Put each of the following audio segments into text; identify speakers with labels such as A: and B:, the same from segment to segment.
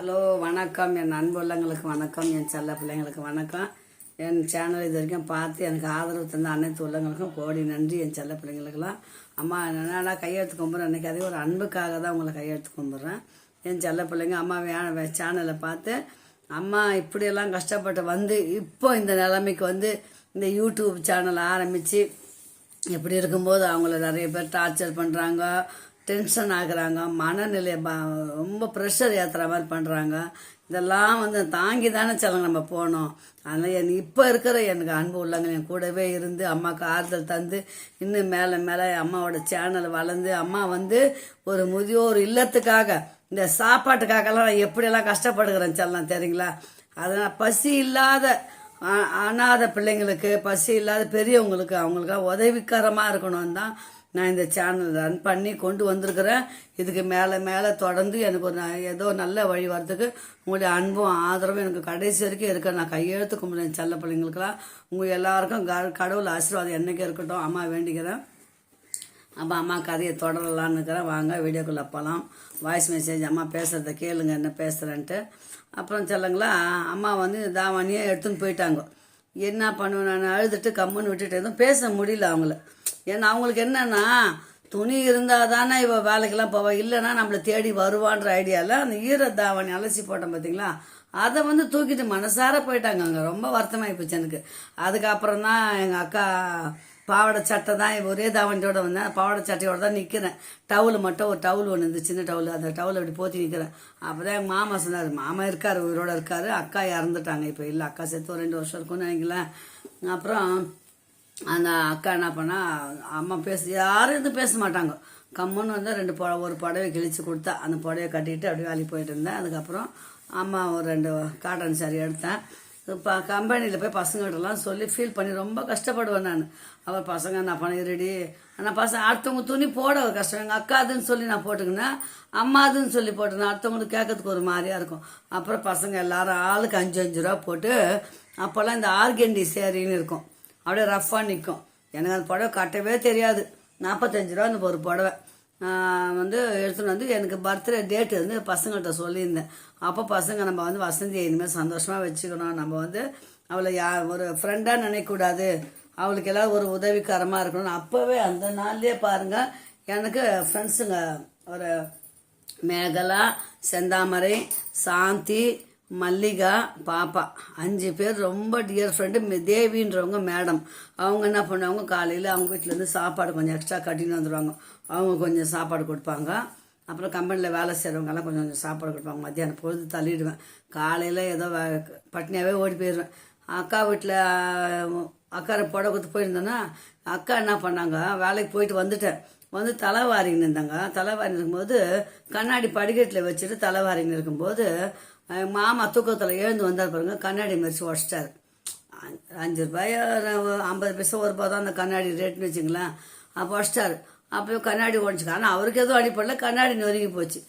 A: Hello வணக்கம். என் அன்பு உள்ளங்களுக்கு வணக்கம். என் செல்ல பிள்ளைங்களுக்கு வணக்கம். என் சேனல் இது வரைக்கும் பார்த்து எனக்கு ஆதரவு தந்த அனைத்து உள்ளங்களுக்கும் கோடி நன்றி. என் செல்ல பிள்ளைங்களுக்கெல்லாம் அம்மா என்னென்னா கையெழுத்து கும்பிட்றேன். அன்றைக்கி அதே ஒரு அன்புக்காக தான் உங்களை கையெழுத்து கும்பிட்றேன். என் செல்ல பிள்ளைங்க அம்மா சேனலை பார்த்து அம்மா இப்படியெல்லாம் கஷ்டப்பட்டு வந்து இப்போ இந்த நிலைமைக்கு வந்து இந்த யூடியூப் சேனல் ஆரம்பித்து எப்படி இருக்கும்போது அவங்கள நிறைய பேர் டார்ச்சர் பண்ணுறாங்க, டென்ஷன் ஆகுறாங்க, மனநிலை ரொம்ப ப்ரெஷர் ஏற்றுற மாதிரி பண்ணுறாங்க. இதெல்லாம் வந்து தாங்கி தானே சொல்லுங்க நம்ம போனோம். அதனால் இப்போ இருக்கிற எனக்கு அன்பு உள்ளங்க என் கூடவே இருந்து அம்மாவுக்கு ஆறுதல் தந்து இன்னும் மேலே மேலே அம்மாவோட சேனல் வளர்ந்து அம்மா வந்து ஒரு முதியோர் இல்லத்துக்காக இந்த சாப்பாட்டுக்காகலாம் நான் எப்படியெல்லாம் கஷ்டப்படுகிறேன் சொல்லலாம் தெரியுங்களா. அதனால் பசி இல்லாத அனாத பிள்ளைங்களுக்கு, பசி இல்லாத பெரியவங்களுக்கு, அவங்களுக்காக உதவிகரமாக இருக்கணும் தான் நான் இந்த சேனல் ரன் பண்ணி கொண்டு வந்திருக்கிறேன். இதுக்கு மேலே மேலே தொடர்ந்து எனக்கு ஒரு ஏதோ நல்ல வழி வரதுக்கு உங்களுடைய அன்பும் ஆதரவும் எனக்கு கடைசி வரைக்கும் இருக்க நான் கையெழுத்து கும்பிடுறேன். செல்ல பிள்ளைங்களுக்கெல்லாம் உங்கள் எல்லாருக்கும் கடவுள் ஆசீர்வாதம் என்னைக்கு இருக்கட்டும் அம்மா வேண்டிக்கிறேன். அப்போ அம்மா கதையை தொடரலான்னு இருக்கிறேன். வாங்க வீடியோக்குள்ளே போகலாம். வாய்ஸ் மெசேஜ் அம்மா பேசுகிறத கேளுங்க என்ன பேசுகிறேன்ட்டு. அப்புறம் சொல்லுங்களா, அம்மா வந்து தாவானியே எடுத்துன்னு போயிட்டாங்க. என்ன பண்ணுவேன், நான் அழுதுட்டு கம்முன்னு விட்டுட்டு எதுவும் பேச முடியல அவங்கள. ஏன்னா அவங்களுக்கு என்னன்னா துணி இருந்தால் தானே இவ வேலைக்கெல்லாம் போவா, இல்லைன்னா நம்மளை தேடி வருவான்ற ஐடியாவில் அந்த ஈர தாவணி அலசி போட்டோம் பார்த்தீங்களா, அதை வந்து தூக்கிட்டு மனசார போயிட்டாங்க. அங்கே ரொம்ப வருத்தமாகி போச்சு எனக்கு. அதுக்கப்புறம் தான் எங்கள் அக்கா பாவாடை சட்டை தான் ஒரே தாவணியோட வந்தேன். பாவாடை சட்டையோட தான் நிற்கிறேன். டவுல் மட்டும் ஒரு டவுல் ஒன்று இருந்து சின்ன டவுல், அந்த டவுல் அப்படி போற்றி நிற்கிறேன். அப்போ தான் எங்கள் மாமா சொன்னார், மாமா இருக்கார், உயிரோட இருக்கார், அக்கா இறந்துட்டாங்க இப்போ. இல்லை அக்கா சேர்த்து ஒரு 2 வருஷம் இருக்கும்னு நினைக்கலேன். அப்புறம் அந்த அக்கா என்ன பண்ணா, அம்மா யாரும் எதுவும் பேச மாட்டாங்க, கம்முன்னு வந்து ஒரு புடவை கிழிச்சு கொடுத்தா அந்த புடவை கட்டிட்டு அப்படியே வேலைக்கு போயிட்டு இருந்தேன். அதுக்கப்புறம் அம்மா ஒரு 2 காட்டன் சாரி எடுத்தேன். இப்போ கம்பெனியில் போய் பசங்கள்கிட்டலாம் சொல்லி ஃபீல் பண்ணி ரொம்ப கஷ்டப்படுவேன் நான். அவர் பசங்க நான் பண்ண இருடி, ஆனால் பசங்க அடுத்தவங்க துணி போட ஒரு கஷ்டம். எங்கள் அக்காதுன்னு சொல்லி நான் போட்டுக்கினேன், அம்மாதுன்னு சொல்லி போட்டுனேன். அடுத்தவங்களுக்கு கேட்கறதுக்கு ஒரு மாதிரியா இருக்கும். அப்புறம் பசங்க எல்லாரும் ஆளுக்கு 5-5 ரூபா போட்டு, அப்போல்லாம் இந்த ஆர்கெண்டி சேரின்னு இருக்கும், அப்படியே ரஃப்பாக நிற்கும். எனக்கு அந்த புடவை கட்டவே தெரியாது. 45 ரூபா அந்த ஒரு புடவை வந்து எடுத்துன்னு வந்து எனக்கு பர்த்டே டேட்டு வந்து பசங்கள்கிட்ட சொல்லியிருந்தேன். அப்போ பசங்க நம்ம வந்து வசந்தியை இனிமேல் சந்தோஷமாக வச்சுக்கணும், நம்ம வந்து அவளை ஒரு ஃப்ரெண்டாக நினைக்கக்கூடாது, அவளுக்கு எல்லாம் ஒரு உதவிகரமாக இருக்கணும்னு அப்போவே அந்த நாள்லேயே பாருங்கள் எனக்கு ஃப்ரெண்ட்ஸுங்க ஒரு மேகலா, செந்தாமரை, சாந்தி, மல்லிகா, பாப்பா 5 பேர் ரொம்ப டியர் ஃப்ரெண்டு. தேவின்றவங்க மேடம், அவங்க என்ன பண்ணுவாங்க, காலையில் அவங்க வீட்டிலேருந்து சாப்பாடு கொஞ்சம் எக்ஸ்ட்ரா கட்டின்னு வந்துடுவாங்க. அவங்க கொஞ்சம் சாப்பாடு கொடுப்பாங்க. அப்புறம் கம்பெனியில் வேலை செய்கிறவங்கெல்லாம் கொஞ்சம் கொஞ்சம் சாப்பாடு கொடுப்பாங்க. மத்தியானம் பொழுது தள்ளிடுவேன். காலையில் ஏதோ பட்னியாகவே ஓடி போயிடுவேன். அக்கா வீட்டில் அக்கா புடவை கொடுத்து போயிருந்தேன்னா அக்கா என்ன பண்ணாங்க, வேலைக்கு போயிட்டு வந்துட்டேன், வந்து தலைவாரின்னு இருந்தாங்க. தலைவாரின்னு இருக்கும்போது கண்ணாடி படிக்கட்டில் வச்சுட்டு தலைவாரின்னு இருக்கும்போது மாமா தூக்கத்தில் எழுந்து வந்தார் பாருங்க, கண்ணாடி மறிச்சு உடச்சிட்டாரு. 5 ரூபாய் 50 பைசா 1 ரூபா தான் அந்த கண்ணாடி ரேட்னு வச்சுங்களேன். அப்போ உடச்சிட்டாரு. அப்போ கண்ணாடி உடச்சிக்க, ஆனால் அவருக்கு எதுவும் அடிப்படல, கண்ணாடி நொறுங்கி போச்சு.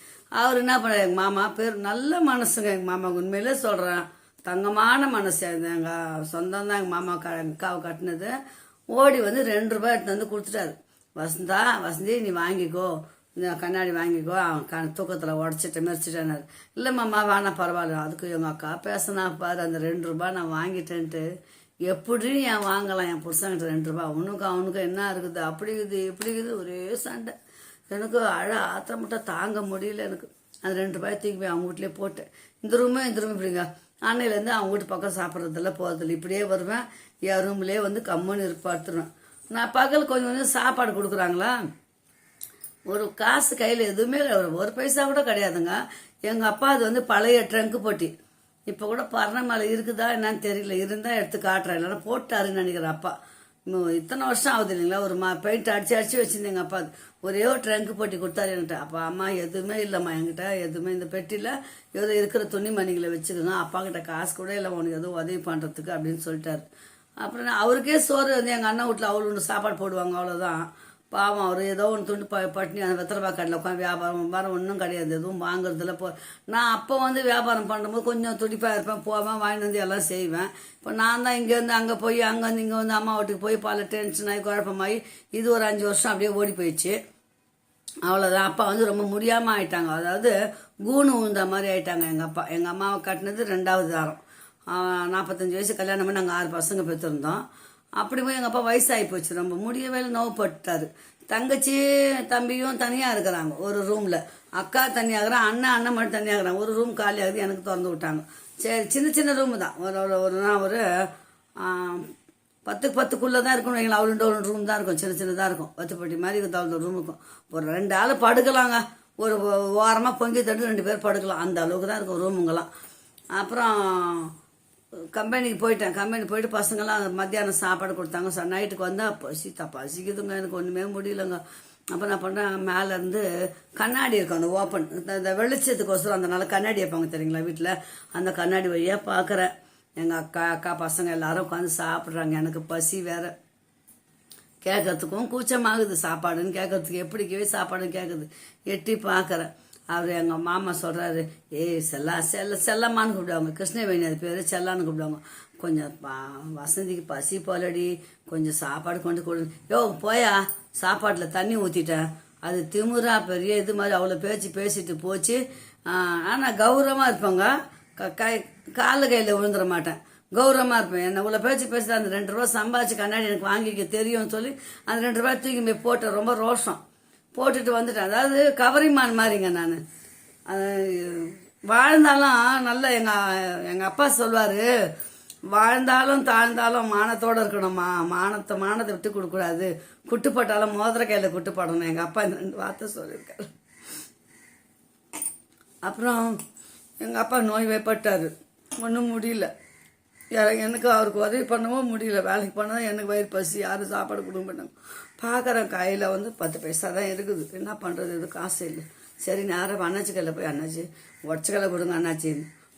A: அவர் என்ன பண்ணார், எங்கள் மாமா பேர் நல்ல மனசுங்க. எங்கள் மாமா உண்மையிலே சொல்கிறேன், தங்கமான மனசு. எங்கள் சொந்தம் தான் எங்கள் மாமா அக்காவை கட்டினது. ஓடி வந்து 2 ரூபாய் எடுத்து வந்து கொடுத்துட்டாரு. வசந்தி நீ வாங்கிக்கோ, இந்த கண்ணாடி வாங்கிக்கோ, தூக்கத்தில் உடச்சிட்டு மெரிச்சிட்டேனாரு. இல்லை மாமா வேணாம் பரவாயில்ல. அதுக்கு எங்கள் அக்கா பேசினா பாரு, அந்த 2 ரூபாய் நான் வாங்கிட்டேன்ட்டு எப்படி என் வாங்கலாம், என் புருஷன்கிட்ட 2 ரூபாய், அவனுக்கும் என்ன இருக்குது, அப்படி இருக்குது இப்படி இருக்குது, ஒரே சண்டை. எனக்கு ஆத்திரம் மட்டும் தாங்க முடியல. எனக்கு அந்த 2 ரூபாய் தூக்கி போய் அவங்க வீட்லேயே போட்டேன். இந்த ரூமே இப்படிங்க. அன்னையிலேருந்து அவங்க வீட்டு பக்கம் சாப்பிட்றதில்ல, போகிறதில்ல, இப்படியே வருவேன். என் ரூம்லேயே வந்து கம்முன்னு பார்த்துருவேன். நான் பகல் கொஞ்சம் கொஞ்சம் சாப்பாடு கொடுக்குறாங்களா, ஒரு காசு கையில் எதுவுமே ஒரு பைசா கூட கிடையாதுங்க. எங்கள் அப்பா அது வந்து பழைய ட்ரங்கு போட்டி, இப்போ கூட பரணமலை இருக்குதா என்னன்னு தெரியல, இருந்தால் எடுத்து காட்டுறேன், இல்லைன்னா போட்டாருன்னு நினைக்கிறேன். அப்பா இத்தனை வருஷம் ஆகுது இல்லைங்களா, ஒரு பெயிண்ட் அடிச்சு வச்சுருந்தேங்க அப்பா. ஒரே ஒரு ட்ரங்கு போட்டி கொடுத்தாரு என்கிட்ட. அப்போ அம்மா எதுவுமே இல்லைம்மா என்கிட்ட, எதுவுமே இந்த பெட்டியில் ஏதோ இருக்கிற துணிமணிகளை வச்சுக்கோங்க, அப்பா கிட்ட காசு கூட இல்லை உனக்கு எதுவும் உதவி பண்ணுறதுக்கு அப்படின்னு சொல்லிட்டாரு. அப்புறம் அவருக்கே சோறு வந்து எங்கள் அண்ணன் வீட்டில் அவ்வளோ ஒன்று சாப்பாடு போடுவாங்க, அவ்வளோதான். பாவம் அவர் ஏதோ ஒன்று துண்டு பட்டினி அந்த வெத்தலை கடையில் உட்காந்து வியாபாரம் ஒன்றும் கிடையாது, எதுவும் வாங்குறதுல நான் அப்போ வந்து வியாபாரம் பண்ணும்போது கொஞ்சம் துடிப்பாக இருப்பேன், போவேன், வாங்கிட்டு வந்து எல்லாம் செய்வேன். இப்போ நான் தான் இங்கேருந்து அங்கே போய் அங்கேருந்து இங்கே வந்து அம்மா வீட்டுக்கு போய் பல டென்ஷன் ஆகி குழப்பமாகி இது ஒரு 5 வருஷம் அப்படியே ஓடி போயிடுச்சு. அவ்வளோதான். அப்பா வந்து ரொம்ப முடியாமல் ஆயிட்டாங்க. அதாவது கூணு உழுந்த மாதிரி ஆயிட்டாங்க எங்கள் அப்பா. எங்கள் அம்மாவை கட்டினது 2வது தாரம். 45 வயசு கல்யாணம் பண்ணி நாங்கள் 6 பசங்க பெற்றிருந்தோம். அப்படி போய் எங்கள் அப்பா வயசாகி போச்சு, ரொம்ப முடியவே நோவுப்பட்டார். தங்கச்சி தம்பியும் தனியாக இருக்கிறாங்க ஒரு ரூமில். அக்கா தனியாகிறான், அண்ணன் மட்டும் தனியாகிறாங்க. ஒரு ரூம் காலி ஆகுது, எனக்கு திறந்து விட்டாங்க. சரி, சின்ன சின்ன ரூமு தான். ஒரு 10க்கு 10க்குள்ளே தான் இருக்கணும். எங்களை அவ்வளோ ரூம் தான் இருக்கும், சின்ன சின்னதாக இருக்கும். 10 பட்டி மாதிரி அவ்வளோ ரூம் இருக்கும். ஒரு 2 ஆள் படுக்கலாங்க. ஒரு ஓரமாக பொங்கி தட்டு 2 பேர் படுக்கலாம், அந்த அளவுக்கு தான் இருக்கும் ரூமுங்கெல்லாம். அப்புறம் கம்பெனிக்கு போயிட்டேன். கம்பெனி போயிட்டு பசங்கள்லாம் மத்தியானம் சாப்பாடு கொடுத்தாங்க. நைட்டுக்கு வந்தால் பசிக்குதுங்க, எனக்கு ஒன்றுமே முடியலங்க. அப்போ நான் பண்ணுறேன், மேலேருந்து கண்ணாடி இருக்கும், அந்த ஓப்பன், இந்த வெளிச்சத்துக்கோசரம் அந்த நாள் கண்ணாடி வைப்பாங்க தெரியுங்களா வீட்டில். அந்த கண்ணாடி வழியாக பார்க்குறேன் எங்கள் அக்கா பசங்க எல்லாரும் உட்காந்து சாப்பிட்றாங்க. எனக்கு பசி வேற, கேட்கறதுக்கும் கூச்சமாகுது. சாப்பாடுன்னு கேட்கறதுக்கு எப்படிக்கவே சாப்பாடுன்னு கேட்குது. எட்டி பார்க்குறேன். அவர் எங்கள் மாமா சொல்கிறாரு, ஏய் செல்லம்மான்னு கூப்பிடுவாங்க. கிருஷ்ணவேணி அது பேர், செல்லான்னு கூப்பிடுவாங்க. கொஞ்சம் வசந்திக்கு பசி போலடி, கொஞ்சம் சாப்பாடு கொண்டு கொடு. யோ போயா, சாப்பாட்டில் தண்ணி ஊற்றிட்டேன். அது திமுறா பெரிய இது மாதிரி அவ்வளோ பேசிட்டு போச்சு. ஆனால் கௌரவமாக இருப்பாங்க, காலில் கையில் விழுந்துட மாட்டேன், கௌரவமாக இருப்பேன். என்ன இவ்வளோ பேசிட்டு அந்த 2 ரூபா சம்பாதிச்சு கண்ணாடி எனக்கு வாங்கிக்க தெரியும்னு சொல்லி அந்த 2 ரூபாய் தூக்கி போய் போட்டேன். ரொம்ப ரோஷம் போட்டுட்டு வந்துட்டேன். அதாவது கவரிமான் மாதிரிங்க நான். வாழ்ந்தாலும் நல்ல எங்கள் அப்பா சொல்வார், வாழ்ந்தாலும் தாழ்ந்தாலும் மானத்தோடு இருக்கணும்மா, மானத்தை விட்டு கொடுக்கூடாது, குட்டுப்பட்டாலும் மோதிர கையில் குட்டுப்படணும். எங்கள் அப்பா இந்த 2 வார்த்தை சொல்லியிருக்காரு. அப்புறம் எங்கள் அப்பா நோய்வாய்ப்பட்டார், ஒன்றும் முடியல. எனக்கு அவருக்கு உதவி பண்ணவும் முடியல. வேலைக்கு போனால் எனக்கு வயிறு பசி, யாரும் சாப்பாடு கொடுக்க மாட்டாங்க. பார்க்குறேன் கையில் வந்து 10 பைசா தான் இருக்குது. என்ன பண்ணுறது, இது காசு இல்லை. சரி, நேரம் அண்ணாச்சி கையில் போய், அண்ணாச்சி உடச்சக்கலை கொடுங்க அண்ணாச்சி.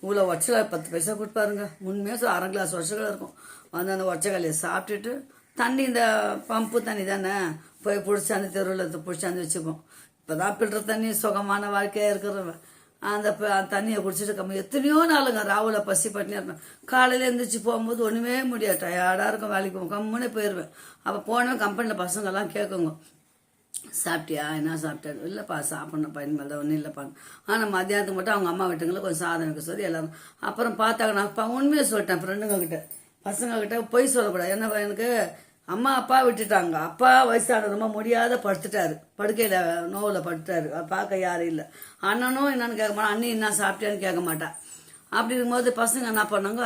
A: இவ்வளோ உடச்சக்கலை 10 பைசா கொடுப்பாருங்க. உண்மையாக 1/2 கிளாஸ் உடச்சக்கலை இருக்கும். வந்து அந்த உடச்சக்கலையை சாப்பிட்டுட்டு தண்ணி, இந்த பம்பு தண்ணி தானே, போய் பிடிச்சாந்து தெருவில் பிடிச்சாந்து வச்சுப்போம். இப்போ தான் ஃபில்டர் தண்ணி சுகமான வாழ்க்கையாக இருக்கிறவன். அந்த தண்ணியை குடிச்சிட்டு எத்தனையோ நாளுங்க ராவுல பசி பட்டினியாக இருப்பேன். காலையில் எழுந்திரிச்சு போகும்போது ஒன்றுமே முடியாது, டயர்டாக இருக்கும். வேலைக்கு போவோம், கம்முன்னே போயிடுவேன். அப்போ போனோம், கம்பெனியில் பசங்கள்லாம் கேட்குங்க, சாப்பிட்டியா, என்ன சாப்பிட்டாரு? இல்லைப்பா சாப்பிட்ணுப்பா, இனிமேல் தான் ஒன்றும் இல்லைப்பா. ஆனால் மத்தியானத்துக்கு மட்டும் அவங்க அம்மா வீட்டுங்களை கொஞ்சம் சாதம் வைக்க சொல்லி எல்லாரும். அப்புறம் பார்த்தாங்க, நான் உண்மையை சொல்லிட்டேன் ஃப்ரெண்டுங்க கிட்ட, பசங்க கிட்ட பொய் சொல்லக்கூடாது. என்ன எனக்கு அம்மா அப்பா விட்டுட்டாங்க. அப்பா வயசான ரொம்ப முடியாத படுத்துட்டாரு, படுக்கையில் நோவில் படுத்துட்டாரு, பார்க்க யாரும் இல்லை. அண்ணனும் என்னன்னு கேட்க மாட்டான், அண்ணி என்ன சாப்பிட்டியான்னு கேட்க மாட்டான். அப்படி இருக்கும்போது பசங்க என்ன பண்ணாங்க,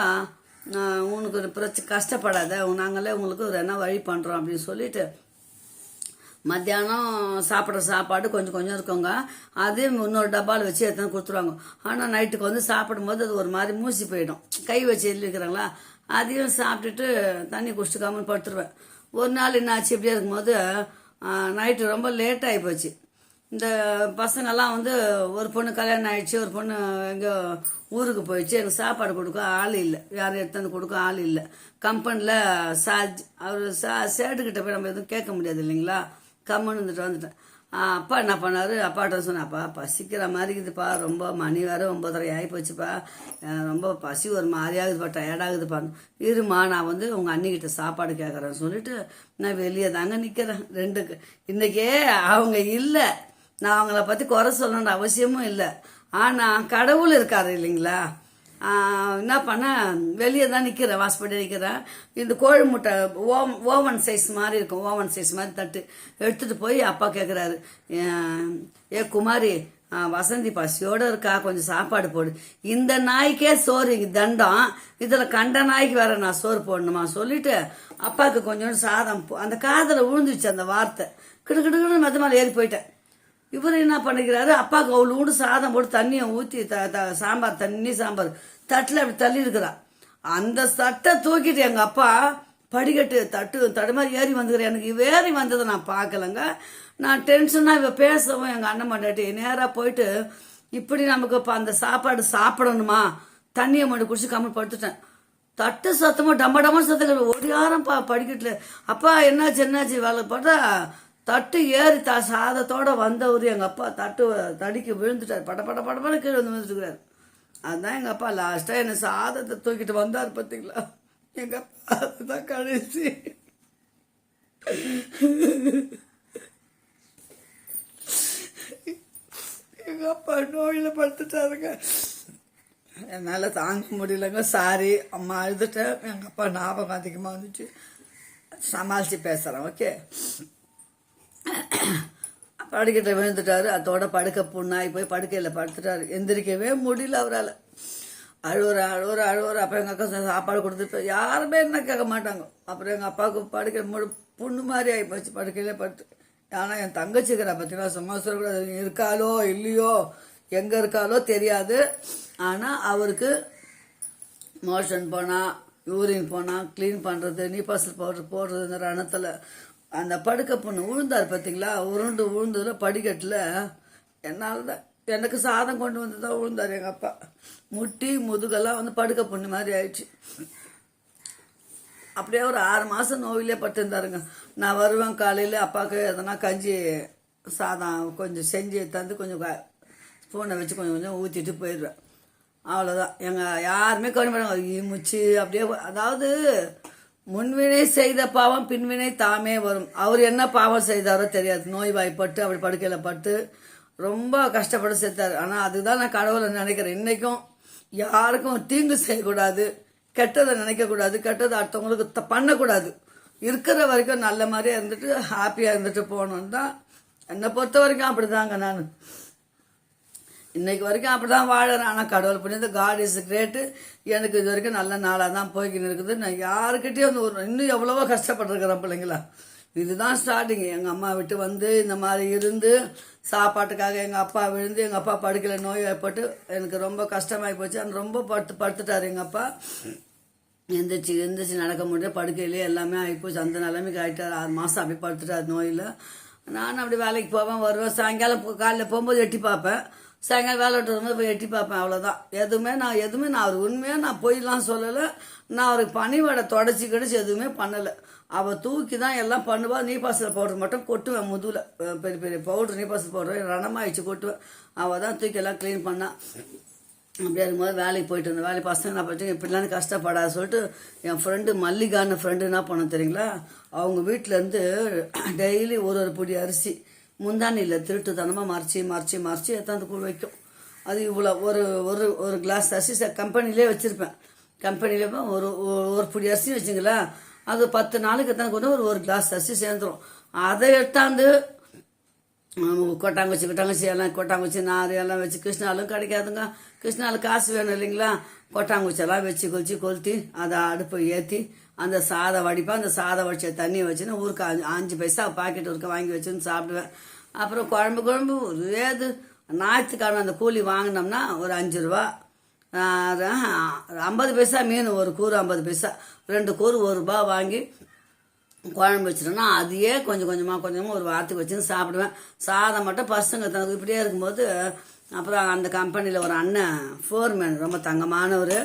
A: உனக்கு ஒரு கஷ்டப்படாத, நாங்களே உங்களுக்கு ஒரு என்ன வழி பண்ணுறோம் அப்படின்னு சொல்லிட்டு மத்தியானம் சாப்பிட்ற சாப்பாடு கொஞ்சம் கொஞ்சம் இருக்குங்க. அதே இன்னொரு டப்பாவில் வச்சு எடுத்து கொடுத்துருவாங்க. ஆனால் நைட்டுக்கு வந்து சாப்பிடும்போது அது ஒரு மாதிரி மூசி போயிடும், கை வச்சு எழுதிக்கிறாங்களா, அதையும் சாப்பிட்டுட்டு தண்ணி குடிச்சுக்காமல் படுத்துருவேன். ஒரு நாள் என்னாச்சு, இப்படியே இருக்கும்போது நைட்டு ரொம்ப லேட் ஆகி போச்சு. இந்த பசங்கள்லாம் வந்து ஒரு பொண்ணு கல்யாணம் ஆயிடுச்சு, ஒரு பொண்ணு எங்கேயோ ஊருக்கு போயிடுச்சு. எனக்கு சாப்பாடு கொடுக்க ஆள் இல்லை, யாரும் எடுத்து கொடுக்க ஆள் இல்லை. கம்பெனியில் அவர் சேட்டுக்கிட்ட போய் நம்ம எதுவும் கேட்க முடியாது இல்லைங்களா, கம்மன்னு வந்துட்டேன். அப்பா என்ன பண்ணார், அப்பாட்ட சொன்னேன்ப்பா பசிக்கிற மாதிரி இருக்குதுப்பா, ரொம்ப மணி வேறு 9:30 ஆகி போச்சுப்பா, ரொம்ப பசி ஒரு மாதிரி ஆகுதுப்பா, டயர்டாகுதுப்பா. இருமா, நான் வந்து உங்கள் அண்ணிக்கிட்ட சாப்பாடு கேட்குறேன்னு சொல்லிட்டு நான் வெளியே தாங்க நிற்கிறேன். 2க்கு இன்றைக்கே அவங்க இல்லை, நான் அவங்கள பற்றி குறை சொல்லணுன்ற அவசியமும் இல்லை. ஆனால் கடவுள் இருக்காரு இல்லைங்களா, என்ன பண்ணேன், வெளியே தான் நிற்கிறேன், வாசப்படி நிற்கிறேன். இந்த கோழி முட்டை ஓவன் சைஸ் மாதிரி இருக்கும், ஓவன் சைஸ் மாதிரி தட்டு எடுத்துகிட்டு போய் அப்பா கேட்குறாரு, ஏ குமாரி, வசந்தி பசியோடு இருக்கா, கொஞ்சம் சாப்பாடு போடு. இந்த நாய்க்கே சோறு தண்டம், இதில் கண்ட நாய்க்கு வேற நான் சோறு போடணுமா சொல்லிட்டு அப்பாவுக்கு கொஞ்சோண்டு சாதம் அந்த காதில் விழுந்துச்சு அந்த வார்த்தை. கிடுக்கிடுன்னு மெத்த மேலே ஏறி போயிட்டேன். இவர் என்ன பண்ணிக்கிறாரு, அப்பாவுக்கு அவ்வளோ ஊடு சாதம் போட்டு தண்ணியை ஊற்றி சாம்பார், தண்ணி சாம்பார் தட்டில் அப்படி தள்ளி இருக்கிறா. அந்த தட்டை தூக்கிட்டு எங்கள் அப்பா படிக்கட்டு தடுமாறி ஏறி வந்துக்கிறேன். எனக்கு ஏறி வந்ததை நான் பார்க்கலங்க. நான் டென்ஷனாக இவ பேசவும் எங்கள் அண்ணன் மாட்டாட்டி நேராக போயிட்டு, இப்படி நமக்கு இப்போ அந்த சாப்பாடு சாப்பிடணுமா, தண்ணியை மட்டும் குடிச்சு கம்மல் படுத்துட்டேன். தட்டு சத்தமாக டம்ம சத்தங்கள் ஒடியாரம் படிக்கட்டில். அப்பா என்னாச்சு வேலை பார்த்தா தட்டு ஏறி சாதத்தோட வந்தவர் எங்கள் அப்பா தடிக்கு விழுந்துட்டார், பட கீழே வந்து விழுந்துட்டுக்கிறார். அதுதான் எங்கள் அப்பா லாஸ்ட்டாக என்னை சாதத்தை தூக்கிட்டு வந்தார் பார்த்தீங்களா. எங்கள் அப்பா அதுதான் கடைசி.
B: எங்கள் அப்பா நோயில் படுத்துட்டாருங்க. என்னால் தாங்க முடியலைங்க. சாரி அம்மா, அழுதுட்டேன். எங்கள் அப்பா ஞாபகம் அதிகமாக வந்துச்சு. சமாளித்து பேசுகிறேன். ஓகே. படுக்கையில் விழுந்துட்டாரு. அதோட படுக்க புண்ணாகி போய் படுக்கையில் படுத்துட்டாரு. எந்திரிக்கவே முடியல அவரால். அழுவுற. அப்புறம் எங்கள் அக்கா சாப்பாடு கொடுத்துட்டு யாருமே என்ன கேட்க மாட்டாங்க. அப்புறம் எங்கள் அப்பாவுக்கு படுக்கை புண்ணு மாதிரி ஆகி போச்சு. படுக்கையிலே படுத்து. ஆனால் என் தங்கச்சிக்கிறா பார்த்தீங்கன்னா, சும்மா சொல்லக்கூடாது. இருக்காளோ இல்லையோ, எங்கே இருக்காளோ தெரியாது. ஆனால் அவருக்கு மோஷன் போனால், யூரின் போனால், க்ளீன் பண்ணுறது, நீப்பாசல் பவுடர் போடுறது, இந்த ரணத்தில் அந்த படுக்கை பொண்ணு விழுந்தார் பார்த்தீங்களா. விழுந்ததில் படிக்கட்டில் என்னால் தான் எனக்கு சாதம் கொண்டு வந்து தான் விழுந்தார் எங்கள் அப்பா. முட்டி முதுகெல்லாம் வந்து படுக்கை பொண்ணு மாதிரி ஆயிடுச்சு. அப்படியே ஒரு 6 மாதம் நோயிலே பட்டுருந்தாருங்க. நான் வருவேன் காலையில், அப்பாவுக்கு எதனா கஞ்சி சாதம் கொஞ்சம் செஞ்சு தந்து கொஞ்சம் ஸ்பூனை வச்சு கொஞ்சம் ஊற்றிட்டு போயிடுவேன். அவ்வளோதான். எங்கள் யாருமே கவனிப்பாங்க முச்சு அப்படியே. அதாவது முன்வினை செய்த பாவம் பின்வினை தாமே வரும். அவர் என்ன பாவம் செய்தாரோ தெரியாது. நோய் வாய்ப்பட்டு அப்படி படுக்கையில் பட்டு ரொம்ப கஷ்டப்பட்டு செத்தார். ஆனால் அதுதான் நான் கடவுளை நினைக்கிறேன். இன்றைக்கும் யாருக்கும் தீங்கு செய்யக்கூடாது, கெட்டதை நினைக்கக்கூடாது, கெட்டதை அடுத்தவங்களுக்கு பண்ணக்கூடாது. இருக்கிற வரைக்கும் நல்ல மாதிரியே இருந்துட்டு ஹாப்பியாக இருந்துட்டு போகணுன்னு தான் என்னை பொறுத்த வரைக்கும். அப்படி தாங்க நான் இன்னைக்கு வரைக்கும் அப்படி தான் வாழறேன். ஆனால் கடவுள் பண்ணி காட் இஸ் கிரேட்டு. எனக்கு இது வரைக்கும் நல்ல நாளாக தான் போய்கின்னு இருக்குது. நான் யாருக்கிட்டேயும் வந்து இன்னும் எவ்வளவோ கஷ்டப்பட்டுருக்கிறேன் பிள்ளைங்களா. இதுதான் ஸ்டார்டிங். எங்கள் அம்மா விட்டு வந்து இந்த மாதிரி இருந்து சாப்பாட்டுக்காக எங்கள் அப்பா விழுந்து எங்கள் அப்பா படுக்கையில் நோய் ஏற்பட்டு எனக்கு ரொம்ப கஷ்டமாகி போச்சு. அந்த ரொம்ப படுத்துட்டார் எங்கள் அப்பா. எந்திரிச்சு நடக்க முடியாது. படுக்கையிலே எல்லாமே ஆகிப்போச்சு. அந்த நிலைமைக்கு ஆகிட்டார். 6 மாதம் அப்படி படுத்துட்டார் நோயில். நானும் அப்படி வேலைக்கு போவேன், வருவேன். சாயங்காலம் காலையில் போகும்போது எட்டி பார்ப்பேன். சாயங்காலம் வேலை விட்டு வரும்போது போய் எட்டி பார்ப்பேன். அவ்வளோதான். எதுவுமே நான் அவர் உண்மையாக நான் போயிடலாம் சொல்லலை. நான் அவருக்கு பனிவடை தொடச்சி கிடச்சி எதுவுமே பண்ணலை. அவள் தூக்கி தான் எல்லாம் பண்ணுவாள். நீப்பாசல் பவுடர் மட்டும் கொட்டுவேன் முதுகில். பெரிய பெரிய பவுடர் நீப்பாசல் பவுடர் ரணமாகிடுச்சு கொட்டுவேன். அவள் தான் தூக்கி எல்லாம் க்ளீன் பண்ணாள். அப்படியே இருக்கும்போது வேலைக்கு போயிட்டு இருந்தேன். வேலை பசங்க என்ன பண்ணிட்டு இப்படிலாம் கஷ்டப்படாது சொல்லிட்டு என் ஃப்ரெண்டு மல்லிகான்னு ஃப்ரெண்டு என்ன பண்ண தெரியுங்களா, அவங்க வீட்டிலேருந்து டெய்லி ஒரு பொடி அரிசி முந்தானியில் திருட்டுத்தனமாக மறைச்சி எத்தாந்து கூட வைக்கும். அது இவ்வளோ ஒரு கிளாஸ் அரிசி கம்பெனிலே வச்சுருப்பேன். கம்பெனியில் ஒரு பொடி அரிசி வச்சுங்களேன், அது 10 நாளைக்கு எத்தாந்து கூட ஒரு கிளாஸ் அரிசி சேர்ந்துடும். அதை எடுத்தாந்து கொட்டாங்குச்சி எல்லாம் கொட்டாங்குச்சி நார் எல்லாம் வச்சு கிருஷ்ணாலும் கிடைக்காதுங்க. கிருஷ்ணாவில் காசு வேணும் இல்லைங்களா. கொட்டாங்குச்செல்லாம் வச்சு கொளுத்தி அதை அடுப்பை ஏற்றி அந்த சாதம் வடிப்பேன். அந்த சாதம் வடிச்ச தண்ணி வச்சுன்னு ஊருக்கு 5 பைசா பாக்கெட் ஊருக்கு வாங்கி வச்சுன்னு சாப்பிடுவேன். அப்புறம் குழம்பு ஏது ஞாயிற்றுக்கிழமை அந்த கூலி வாங்கினோம்னா ஒரு 5 ரூபா, 50 பைசா மீன், ஒரு கூறு 50 பைசா, 2 கூறு 1 ரூபா வாங்கி குழம்பு வச்சிட்டோம்னா அதையே கொஞ்சமாக ஒரு வாரத்துக்கு வச்சுன்னு சாப்பிடுவேன். சாதம் மட்டும் பசங்க தனக்கு இப்படியே இருக்கும்போது அப்புறம் அந்த கம்பெனியில் ஒரு அண்ணன் ஃபோர்மேன் ரொம்ப தங்கமானவர்.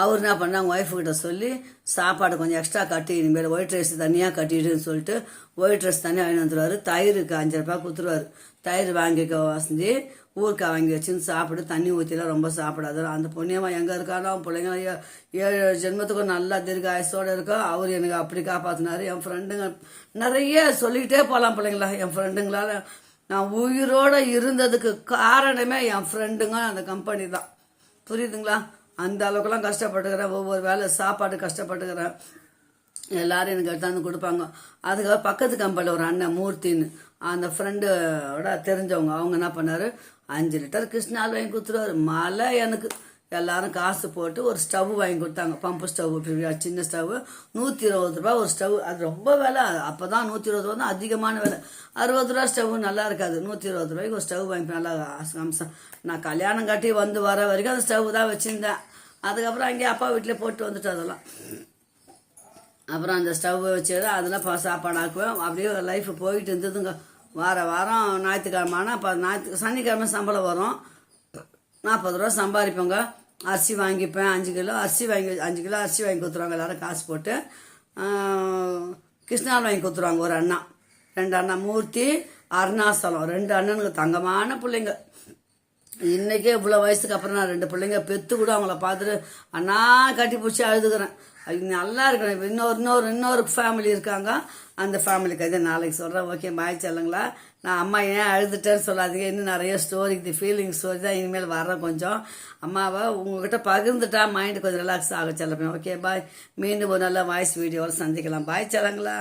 B: அவர் என்ன பண்ண அவங்க ஒய்ஃபுக்கிட்ட சொல்லி சாப்பாடு கொஞ்சம் எக்ஸ்ட்ரா கட்டி இனிமேல் ஒயிட் ரைஸ் தனியாக கட்டிடுன்னு சொல்லிட்டு ஒயிட் ரைஸ் தனியாக வாங்கி வந்துடுவார். தயிருக்கு 5 ரூபாய் கொடுத்துருவார். தயிர் வாங்கிக்க வசந்தி ஊருக்காய் வாங்கி வச்சுன்னு சாப்பிட்டு தண்ணி ஊற்றிலாம் ரொம்ப சாப்பிடாது. அந்த புண்ணியமாக எங்கே இருக்காரோ அவன் பிள்ளைங்க 7 ஜென்மத்துக்கும் நல்லா தீர்காயசோடு இருக்கோ. அவர் எனக்கு அப்படி காப்பாற்றினார். என் ஃப்ரெண்டுங்க நிறைய சொல்லிக்கிட்டே போகலாம் பிள்ளைங்களா. என் ஃப்ரெண்டுங்களால் நான் உயிரோடு இருந்ததுக்கு காரணமே என் ஃப்ரெண்டுங்க அந்த கம்பெனி தான். புரியுதுங்களா. அந்த அளவுக்குலாம் கஷ்டப்பட்டுக்கிறேன். ஒவ்வொரு வேலை சாப்பாடு கஷ்டப்பட்டுக்கிறேன். எல்லாரும் எனக்கு எடுத்தாந்து கொடுப்பாங்க. அதுக்காக பக்கத்து கம்பெனியில் ஒரு அண்ணன் மூர்த்தின்னு அந்த ஃப்ரெண்டோட தெரிஞ்சவங்க, அவங்க என்ன பண்ணார், 5 லிட்டர் கிருஷ்ணால் வாங்கி கொடுத்துருவாரு. மழை எனக்கு எல்லாரும் காசு போட்டு ஒரு ஸ்டவ் வாங்கி கொடுத்தாங்க. பம்பு ஸ்டவ், சின்ன ஸ்டவ், 120 ரூபா ஒரு ஸ்டவ். அது ரொம்ப விலை. அப்போ தான் 120 ரூபா தான் அதிகமான விலை. 60 ரூபா ஸ்டவ் நல்லா இருக்காது. 120 ரூபாய்க்கு ஒரு ஸ்டவ் வாங்கி நல்லா அம்சம். நான் கல்யாணம் கட்டி வர வரைக்கும் அந்த ஸ்டவ் தான் வச்சுருந்தேன். அதுக்கப்புறம் அங்கேயே அப்பா வீட்டிலே போட்டு வந்துட்டு அதெல்லாம். அப்புறம் அந்த ஸ்டவ் வச்சு அதெல்லாம் சாப்பாடு ஆக்குவேன். அப்படியே லைஃப் போயிட்டு இருந்ததுங்க. வாரம் ஞாயிற்றுக்கிழமை ஆனால் சனிக்கிழமை சம்பளம் வரும். 40 ரூபா சம்பாதிப்பேங்க. அரிசி வாங்கிப்பேன். 5 கிலோ அரிசி வாங்கி கொடுத்துருவாங்க. எல்லாரும் காசு போட்டு கிருஷ்ணாவில் வாங்கி கொடுத்துருவாங்க. ஒரு அண்ணா, 2 அண்ணா, மூர்த்தி, அருணாசலம், 2 அண்ணனுக்கு தங்கமான பிள்ளைங்க. இன்னைக்கே இவ்வளோ வயசுக்கு அப்புறம் நான் 2 பிள்ளைங்க பெற்று கூட அவங்கள பார்த்துட்டு அண்ணா கட்டி பிடிச்சி அழுதுகிறேன். அது நல்லா இருக்கணும். இன்னொரு ஃபேமிலி இருக்காங்க, அந்த ஃபேமிலிக்கு அதை நாளைக்கு சொல்கிறேன். ஓகே, பாய் செல்லுங்களா. நான் அம்மா ஏன் அழுதுட்டேன்னு சொல்லாதீங்க, இன்னும் நிறைய ஸ்டோரி, இது ஃபீலிங் ஸ்டோரி தான் இனிமேல் வர்றேன். கொஞ்சம் அம்மாவை உங்ககிட்ட பகிர்ந்துட்டா மைண்டு கொஞ்சம் ரிலாக்ஸ் ஆக செல்லப்பேன். ஓகே பாய், மீண்டும் ஒரு நல்ல வாய்ஸ் வீடியோவில் சந்திக்கலாம். பாய் செல்லுங்களா.